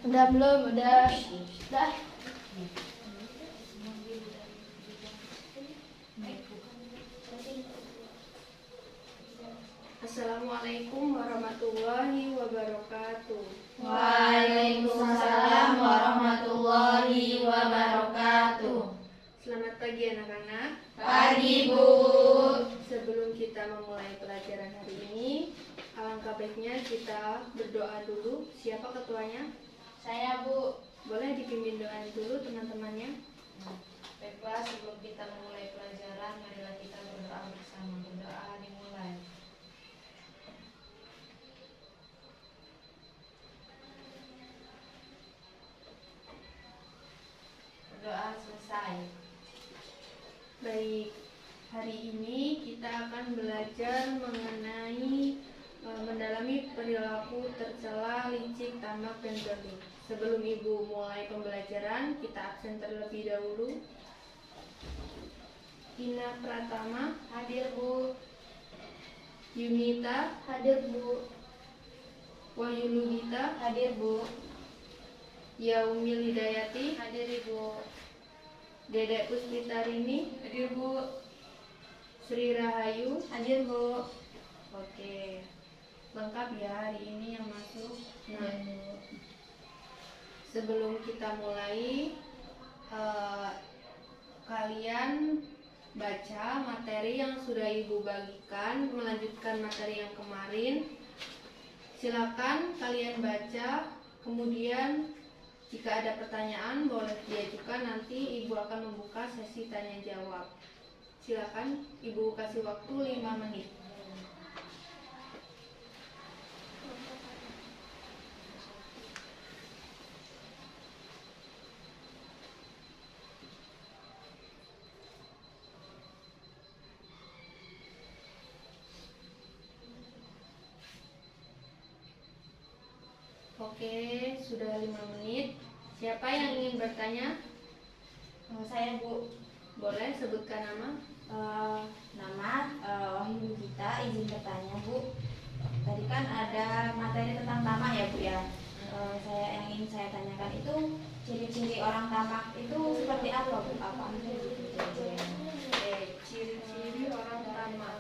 Udah belum? Udah. Udah. Assalamualaikum warahmatullahi wabarakatuh. Waalaikumsalam warahmatullahi wabarakatuh. Selamat pagi anak-anak. Pagi, Bu. Sebelum kita memulai pelajaran hari ini, alangkah baiknya kita berdoa dulu. Siapa ketuanya? Saya, Bu. Boleh dipimpin doa dulu teman-temannya? Baiklah, sebelum kita memulai pelajaran, marilah kita berdoa bersama. Berdoa dimulai. Berdoa selesai. Baik, hari ini kita akan belajar mengenai mendalami perilaku tercela, licik, tamak, dan zalim. Sebelum Ibu mulai pembelajaran, kita absen terlebih dahulu. Ina Pratama Hadir, Bu. Yunita Hadir, Bu. Wahyulugita Hadir, Bu. Yaumil Hidayati Hadir, Ibu. Dedek Puspitarini Hadir, Bu. Sri Rahayu. Hadir, Bu. Oke, lengkap ya hari ini yang masuk. Nah, sebelum kita mulai, kalian baca materi yang sudah Ibu bagikan, melanjutkan materi yang kemarin. Silakan kalian baca, kemudian jika ada pertanyaan boleh diajukan, nanti Ibu akan membuka sesi tanya jawab. Silakan Ibu kasih waktu 5 menit. Oke, sudah 5 menit. Siapa yang ingin bertanya? Saya, Bu. Boleh sebutkan nama. Nama Wahyulugita, izin bertanya, Bu. Tadi kan ada materi tentang tamak ya, Bu ya. Yang ingin saya tanyakan itu ciri-ciri orang tamak itu seperti apa, Bu? Apa aja ciri-cirinya? Ciri-ciri orang tamak.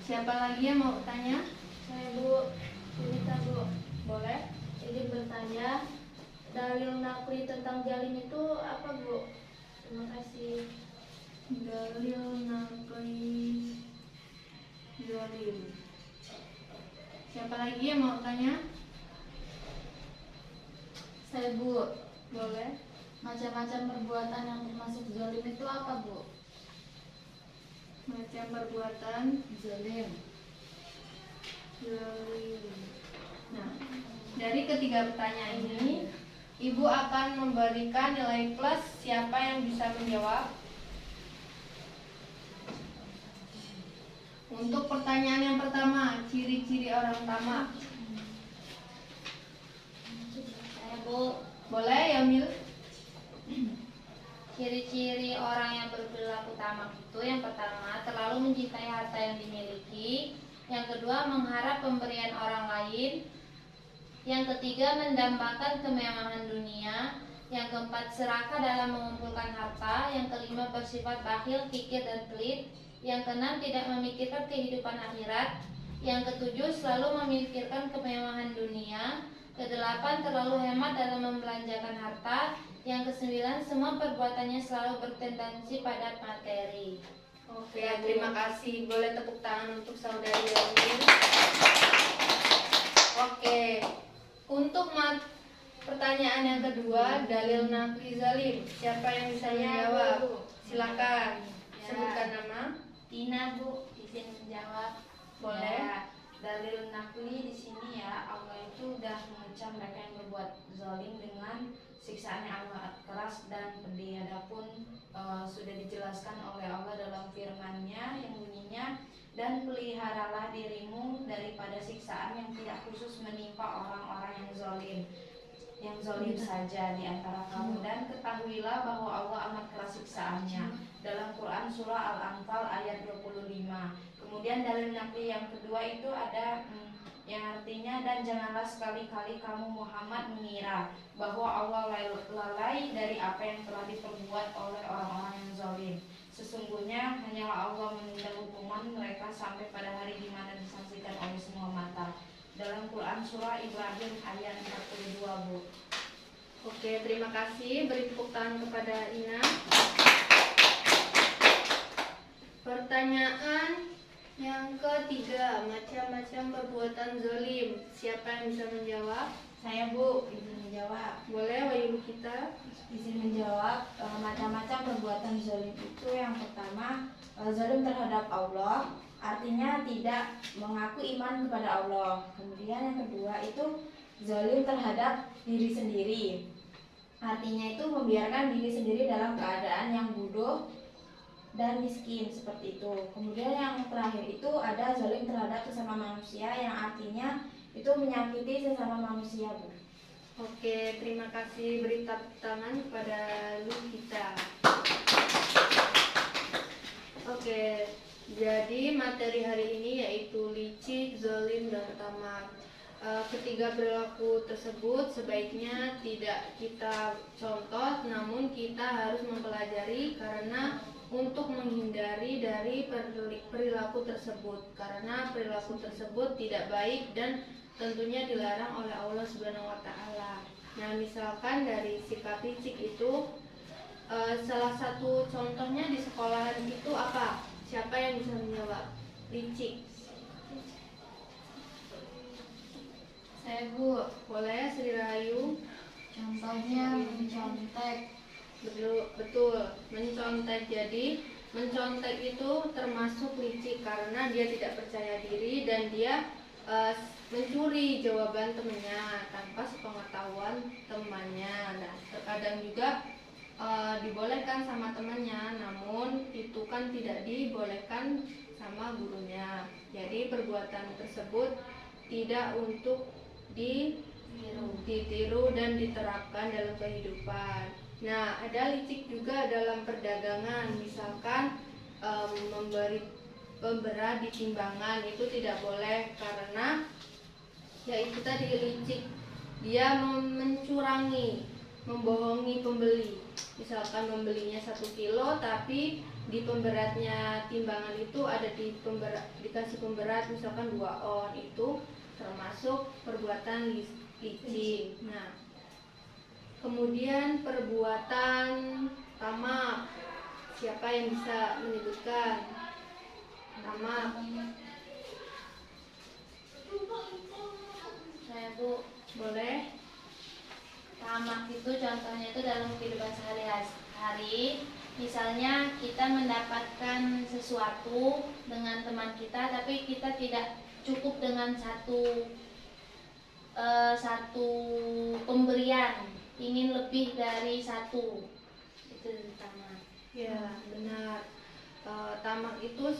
Siapa lagi yang mau bertanya? Saya, Bu. Yunita, Bu. Boleh. Jadi bertanya, dalil nakli tentang jalim itu apa, Bu? Terima kasih. Dalil nakli zalim. Siapa lagi yang mau tanya? Saya, Bu. Boleh. Macam-macam perbuatan yang termasuk zalim itu apa, Bu? Macam perbuatan Zalim. zalim. Nah, dari ketiga pertanyaan ini, Ibu akan memberikan nilai plus. Siapa yang bisa menjawab? Untuk pertanyaan yang pertama, ciri-ciri orang tamak. Saya, Bu. Boleh, Yamil? Ciri-ciri orang yang berperilaku tamak itu yang pertama, terlalu mencintai harta yang dimiliki. Yang kedua, mengharap pemberian orang lain. Yang ketiga, mendambakan kemewahan dunia. Yang keempat, serakah dalam mengumpulkan harta. Yang kelima, bersifat bakhil, kikir, dan pelit. Yang keenam, tidak memikirkan kehidupan akhirat. Yang ketujuh, selalu memikirkan kemewahan dunia. Kedelapan, terlalu hemat dalam membelanjakan harta. Yang kesembilan, semua perbuatannya selalu bertendensi pada materi. Oke, terima kasih. Boleh tepuk tangan untuk saudari Yamil. Oke, untuk pertanyaan yang kedua, dalil nakli zalim. Siapa yang bisa menjawab? Silakan. Sebutkan nama. Tina, Bu, izin menjawab. Boleh. Ya, dalil nakli di sini ya, Allah itu udah mengecam mereka yang berbuat zalim dengan siksaan yang amat keras dan pedih. Adapun sudah dijelaskan oleh Allah dalam firman-Nya yang bunyinya, dan peliharalah dirimu daripada siksaan yang tidak khusus menimpa orang-orang yang zalim. yang zalim saja di antara kamu, dan ketahuilah bahwa Allah amat keras siksaannya. Dalam Quran surah Al-Anfal ayat 25. Kemudian dalil nakli yang kedua itu ada yang artinya, dan janganlah sekali-kali kamu Muhammad mengira bahwa Allah lalai dari apa yang telah diperbuat oleh orang-orang yang zalim. Sesungguhnya hanyalah Allah menunda hukuman mereka sampai pada hari di mana disaksikan oleh semua mata. Dalam Quran surah Ibrahim ayat 42, Bu. Oke, terima kasih. Beri tepuk tangan kepada Ina. Pertanyaan yang ketiga, macam-macam perbuatan zalim. Siapa yang bisa menjawab? Saya, Bu, izin menjawab. Boleh, Wayu kita. Izin menjawab. Macam-macam perbuatan zalim itu yang pertama, zalim terhadap Allah, artinya tidak mengaku iman kepada Allah. Kemudian yang kedua itu zalim terhadap diri sendiri, artinya itu membiarkan diri sendiri dalam keadaan yang bodoh dan miskin, seperti itu. Kemudian yang terakhir itu ada zalim terhadap sesama manusia, yang artinya itu menyakiti sesama manusia, Bu. Oke, terima kasih. Beri tepuk tangan kepada Lukita. Oke, jadi materi hari ini yaitu licik, zalim, dan tamak. Ketiga perilaku tersebut sebaiknya tidak kita contoh, namun kita harus mempelajari karena untuk menghindari dari perilaku tersebut, karena perilaku tersebut tidak baik dan tentunya dilarang oleh Allah Subhanahu wa Ta'ala. Nah, misalkan dari sikap licik itu salah satu contohnya di sekolahan itu apa? Siapa yang bisa menjawab? Licik. Saya, Bu. Boleh, Sri Rahayu. Contohnya mencontek. Betul, mencontek. Jadi mencontek itu termasuk licik karena dia tidak percaya diri dan dia mencuri jawaban temannya tanpa sepengetahuan temannya. Nah, terkadang juga dibolehkan sama temannya, namun itu kan tidak dibolehkan sama gurunya. Jadi perbuatan tersebut tidak untuk ditiru dan diterapkan dalam kehidupan. Nah, ada licik juga dalam perdagangan, misalkan pemberat di timbangan itu tidak boleh karena yaitu tadi licik, dia mencurangi, membohongi pembeli. Misalkan membelinya 1 kilo tapi di pemberatnya timbangan itu ada dikasih pemberat misalkan 2 on, itu termasuk perbuatan licik. Nah, kemudian perbuatan tamak, siapa yang bisa menyebutkan tamak? Saya, Bu. Boleh. Tamak itu contohnya itu dalam kehidupan sehari-hari. Misalnya kita mendapatkan sesuatu dengan teman kita, tapi kita tidak cukup dengan satu pemberian, ingin lebih dari satu. Itu tamak. Ya, benar. Tamak itu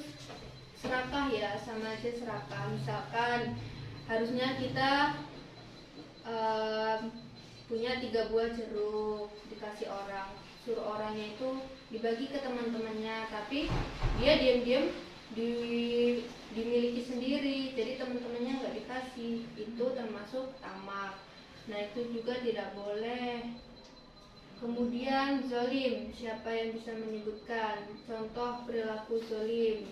serakah ya, sama aja serakah. Misalkan harusnya kita punya 3 buah jeruk, dikasih orang, suruh orangnya itu dibagi ke teman-temannya, tapi dia diam-diam dimiliki sendiri, jadi teman-temannya nggak dikasih. Itu termasuk tamak. Nah, itu juga tidak boleh. Kemudian zalim, siapa yang bisa menyebutkan contoh perilaku zalim?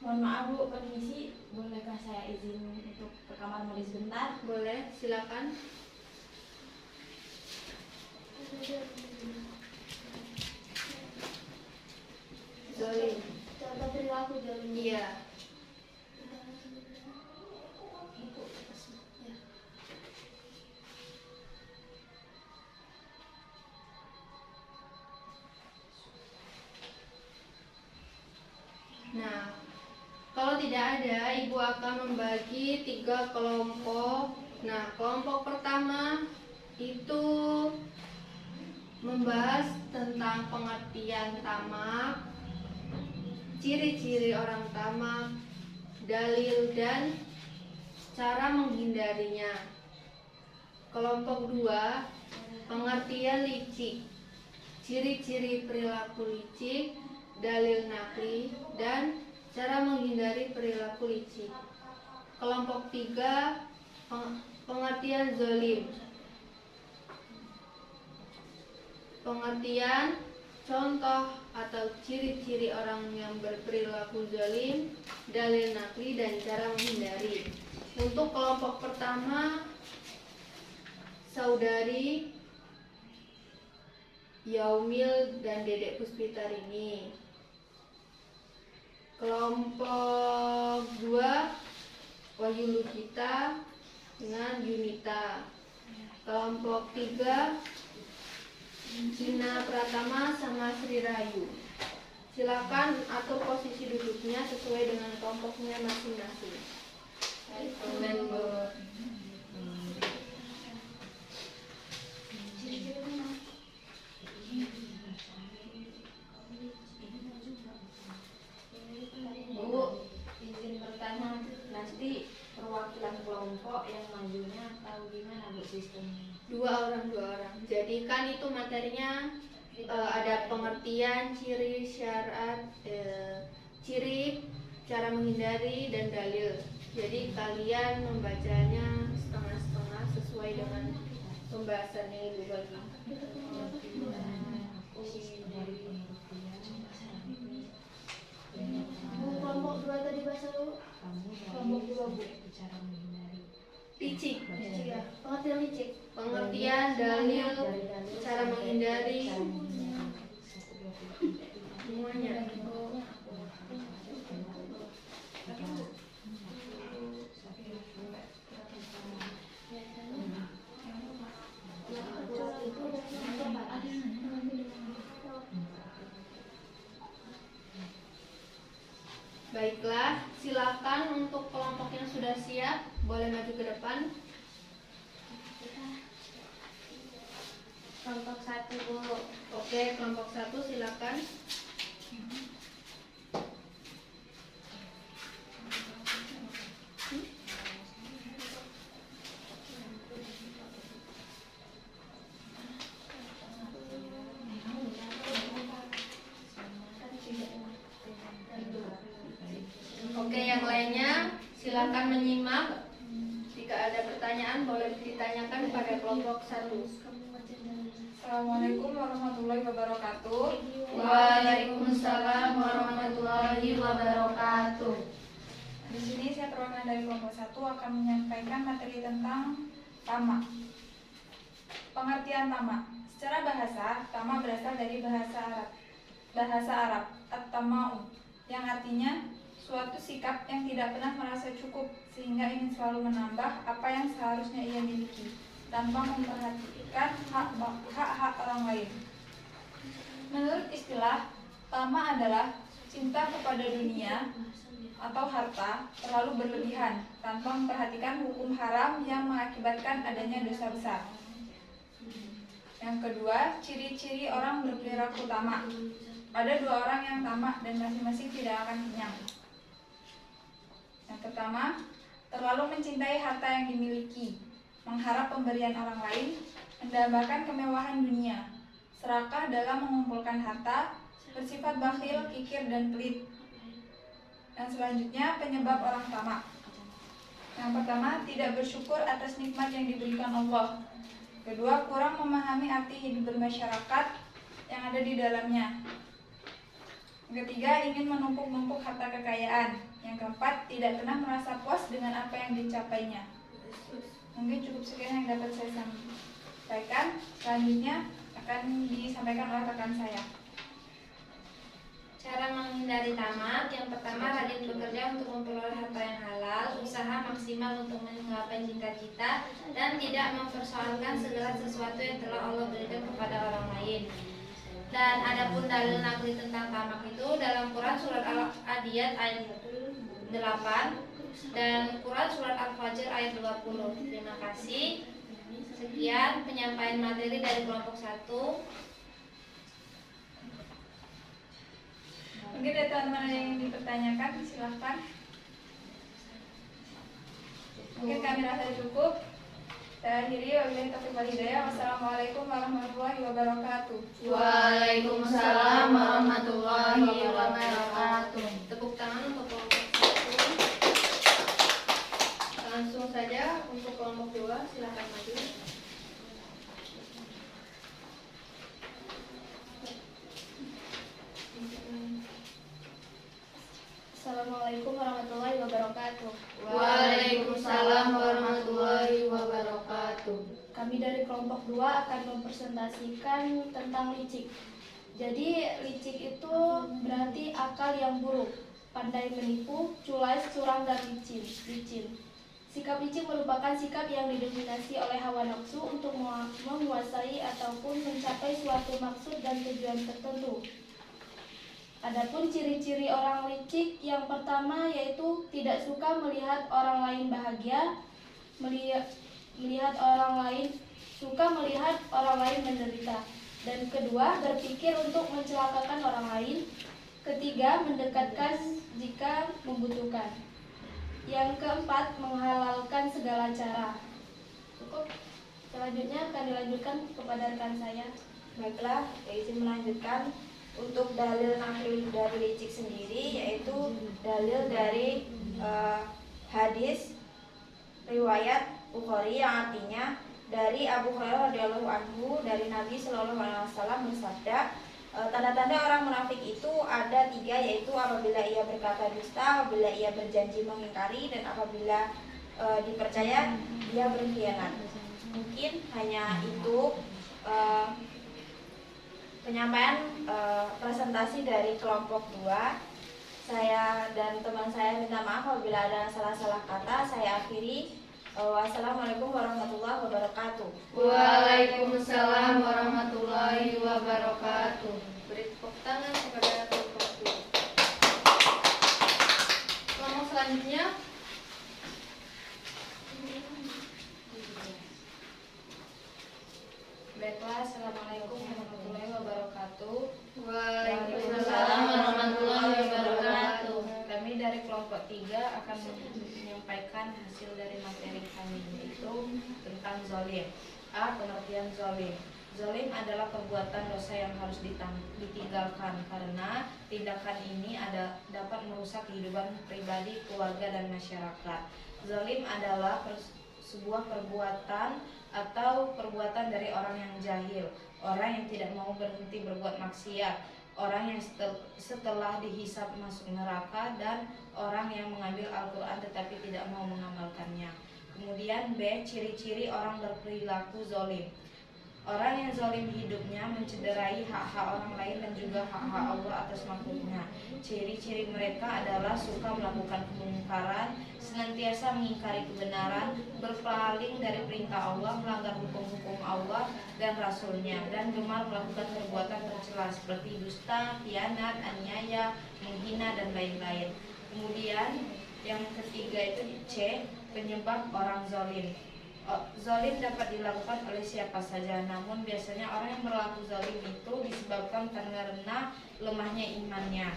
Mohon maaf, Bu, permisi, bolehkah saya izin untuk ke kamar mandi sebentar? Boleh, silakan. Zalim. Contoh perilaku zalim. Iya. Nah, kalau tidak ada, Ibu akan membagi 3 kelompok. Nah, kelompok pertama itu membahas tentang pengertian tamak, ciri-ciri orang tamak, dalil dan cara menghindarinya. Kelompok 2, pengertian licik, ciri-ciri perilaku licik, dalil nakli, dan cara menghindari perilaku licik. Kelompok 3, pengertian zolim, pengertian, contoh atau ciri-ciri orang yang berperilaku zalim, dalil nakli, dan cara menghindari. Untuk kelompok pertama, saudari Yaumil dan Dedek Puspitarini. Kelompok 2, Wahyu Lugita dengan Yunita. Kelompok 3, Cina Pratama sama Sri Rahayu. Silakan atur posisi duduknya sesuai dengan kelompoknya masing-masing. Bu, izin bertanya, nanti perwakilan kelompok yang majunya atau gimana Bu sistemnya? Dua orang. Jadi kan itu materinya ada pengertian, ciri, syarat, ciri, cara menghindari, dan dalil. Jadi kalian membacanya setengah-setengah sesuai dengan pembahasannya Ibu bagi. Bu, kelompok 2 tadi bahasa dulu. Kelompok 2 Bu. Cara menghindari. Licik, Ya, pengertian licik. pengertian, dalil, cara menghindari, semuanya. Baiklah, silakan untuk kelompok yang sudah siap, boleh maju ke depan. Kelompok 1 Bu. Oke, kelompok 1 silakan. Oke, yang lainnya silakan menyimak. Jika ada pertanyaan boleh ditanyakan pada kelompok 1. Assalamualaikum warahmatullahi wabarakatuh. Waalaikumsalam warahmatullahi wabarakatuh. Di sini saya perwakilan dari kelompok 1 akan menyampaikan materi tentang tamak. Pengertian tamak. Secara bahasa, tamak berasal dari bahasa Arab at-tama'u, yang artinya suatu sikap yang tidak pernah merasa cukup sehingga ingin selalu menambah apa yang seharusnya ia miliki tanpa memperhatikan hak-hak orang lain. Menurut istilah, tamak adalah cinta kepada dunia atau harta terlalu berlebihan tanpa memperhatikan hukum haram yang mengakibatkan adanya dosa besar. Yang kedua, ciri-ciri orang berperilaku tamak. Ada 2 orang yang tamak dan masing-masing tidak akan kenyang. Yang pertama, terlalu mencintai harta yang dimiliki, mengharap pemberian orang lain, mendambakan kemewahan dunia, serakah dalam mengumpulkan harta, bersifat bakhil, kikir, dan pelit. Yang selanjutnya, penyebab orang tamak. Yang pertama, tidak bersyukur atas nikmat yang diberikan Allah. Kedua, kurang memahami arti hidup bermasyarakat yang ada di dalamnya. Yang ketiga, ingin menumpuk-numpuk harta kekayaan. Yang keempat, tidak pernah merasa puas dengan apa yang dicapainya. Mungkin cukup sekian yang dapat saya sampaikan. Selanjutnya akan disampaikan oleh rekan saya. Cara menghindari tamak. Yang pertama, rajin bekerja untuk memperoleh harta yang halal, usaha maksimal untuk menggapai cita-cita, dan tidak mempersoalkan segala sesuatu yang telah Allah berikan kepada orang lain. Dan adapun dalil nakli tentang tamak itu dalam Quran surat Al-Adiyat ayat 8 dan Quran surat Al-Fajr ayat 20. Terima kasih. Sekian penyampaian materi dari kelompok 1. Mungkin ada teman-teman yang ingin dipertanyakan, silahkan. Mungkin kami rasa cukup. Saya akhiri, wabillahi taufiq wal hidayah. Wassalamualaikum warahmatullahi wabarakatuh. Waalaikumsalam warahmatullahi wabarakatuh. Tepuk tangan untuk kelompok 1. Langsung saja untuk kelompok 2, silakan maju. Assalamualaikum warahmatullahi wabarakatuh. Waalaikumsalam warahmatullahi wabarakatuh. Kami dari kelompok 2 akan mempresentasikan tentang licik. Jadi licik itu berarti akal yang buruk, pandai menipu, culas, curang, dan licin. Sikap licik merupakan sikap yang didominasi oleh hawa nafsu untuk menguasai ataupun mencapai suatu maksud dan tujuan tertentu. Adapun ciri-ciri orang licik yang pertama yaitu tidak suka melihat orang lain bahagia, suka melihat orang lain menderita. Dan kedua, berpikir untuk mencelakakan orang lain. Ketiga, mendekatkan jika membutuhkan. Yang keempat, menghalalkan segala cara. Cukup. Selanjutnya akan dilanjutkan kepada rekan saya. Baiklah, saya izin melanjutkan untuk dalil nakli dari licik sendiri, yaitu dalil dari hadis riwayat Bukhari yang artinya dari Abu Hurairah radhiyallahu anhu dari Nabi Shallallahu alaihi wasallam bersabda, tanda-tanda orang munafik itu ada 3, yaitu apabila ia berkata dusta, apabila ia berjanji mengingkari, dan apabila dipercaya dia berkhianat. Mungkin hanya itu penyampaian presentasi dari kelompok 2. Saya dan teman saya minta maaf apabila ada salah-salah kata. Saya akhiri. Wassalamualaikum warahmatullahi wabarakatuh. Waalaikumsalam warahmatullahi wabarakatuh. Beri tepuk tangan kepada kelompok 2. Kelompok selanjutnya. Baiklah, assalamualaikum warahmatullahi wabarakatuh. Waalaikumsalam warahmatullahi wabarakatuh. Kami dari kelompok 3 akan menyampaikan hasil dari materi kami, yaitu tentang zolim. A. Pengertian zolim. Zolim adalah perbuatan dosa yang harus ditinggalkan karena tindakan ini dapat merusak kehidupan pribadi, keluarga, dan masyarakat. Zolim adalah sebuah perbuatan atau perbuatan dari orang yang jahil, orang yang tidak mau berhenti berbuat maksiat, orang yang setelah dihisap masuk neraka, dan orang yang mengambil Al-Quran tetapi tidak mau mengamalkannya. Kemudian B. Ciri-ciri orang berperilaku zolim. Orang yang zalim hidupnya mencederai hak-hak orang lain dan juga hak-hak Allah atas makhluknya. Ciri-ciri mereka adalah suka melakukan kemungkaran, senantiasa mengingkari kebenaran, berpaling dari perintah Allah, melanggar hukum-hukum Allah dan Rasulnya, dan gemar melakukan perbuatan tercela seperti dusta, khianat, aniaya, menghina, dan lain-lain. Kemudian yang ketiga itu C. Penyebab orang zalim. Zalim dapat dilakukan oleh siapa saja, namun biasanya orang yang berlaku zalim itu disebabkan karena lemahnya imannya,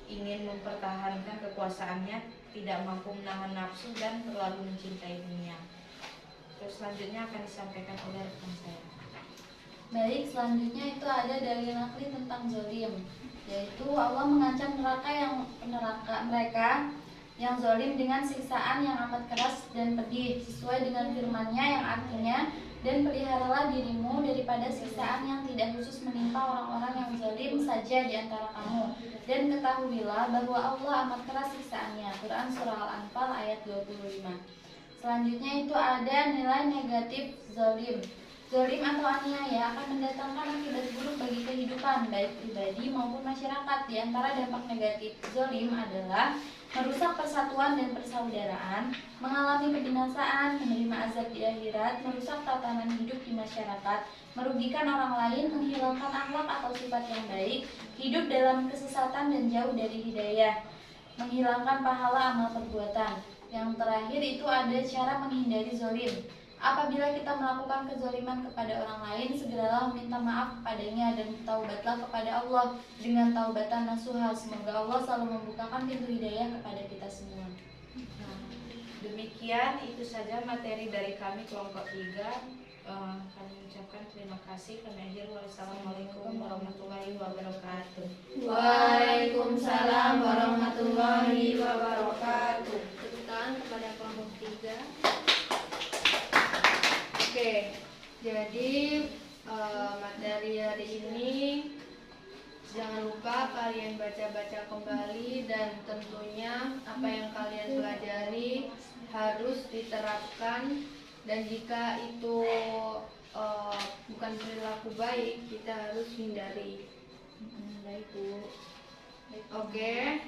ingin mempertahankan kekuasaannya, tidak mampu menahan nafsu, dan terlalu mencintai dunia. Terus selanjutnya akan disampaikan oleh rekan saya. Baik, selanjutnya itu ada dalil nakli tentang zalim, yaitu Allah mengancam neraka mereka yang zalim dengan siksaan yang amat keras dan pedih, sesuai dengan firman-Nya yang artinya, dan peliharalah dirimu daripada siksaan yang tidak khusus menimpa orang-orang yang zalim saja di antara kamu, dan ketahuilah bahwa Allah amat keras siksaannya. Quran Surah Al-Anfal ayat 25. Selanjutnya itu ada nilai negatif zalim. Zalim atau aniaya akan mendatangkan akibat buruk bagi kehidupan baik pribadi maupun masyarakat. Di antara dampak negatif zalim adalah merusak persatuan dan persaudaraan, mengalami kebinasaan, menerima azab di akhirat, merusak tatanan hidup di masyarakat, merugikan orang lain, menghilangkan akhlak atau sifat yang baik, hidup dalam kesesatan dan jauh dari hidayah, menghilangkan pahala amal perbuatan. Yang terakhir itu ada cara menghindari zalim. Apabila kita melakukan kezaliman kepada orang lain, segeralah meminta maaf kepadanya dan taubatlah kepada Allah dengan taubatan nasuha. Semoga Allah selalu membukakan pintu hidayah kepada kita semua. Nah, demikian itu saja materi dari kami kelompok 3. Kami ucapkan terima kasih. Kami akhiri. Wassalamualaikum warahmatullahi wabarakatuh. Waalaikumsalam warahmatullahi wabarakatuh. Tepuk tangan kepada kelompok 3. Oke, jadi materi hari ini jangan lupa kalian baca-baca kembali dan tentunya apa yang kalian pelajari harus diterapkan, dan jika itu bukan perilaku baik kita harus hindari. Baik Bu. Oke,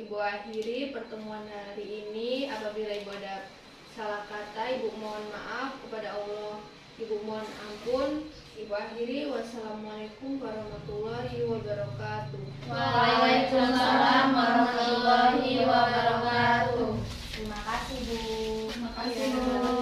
Ibu akhiri pertemuan hari ini. Apabila Ibu ada salah kata, Ibu mohon maaf kepada Allah, Ibu mohon ampun. Ibu akhiri. Wassalamualaikum warahmatullahi wabarakatuh. Waalaikumsalam warahmatullahi wabarakatuh. Terima kasih Bu. Terima kasih Bu.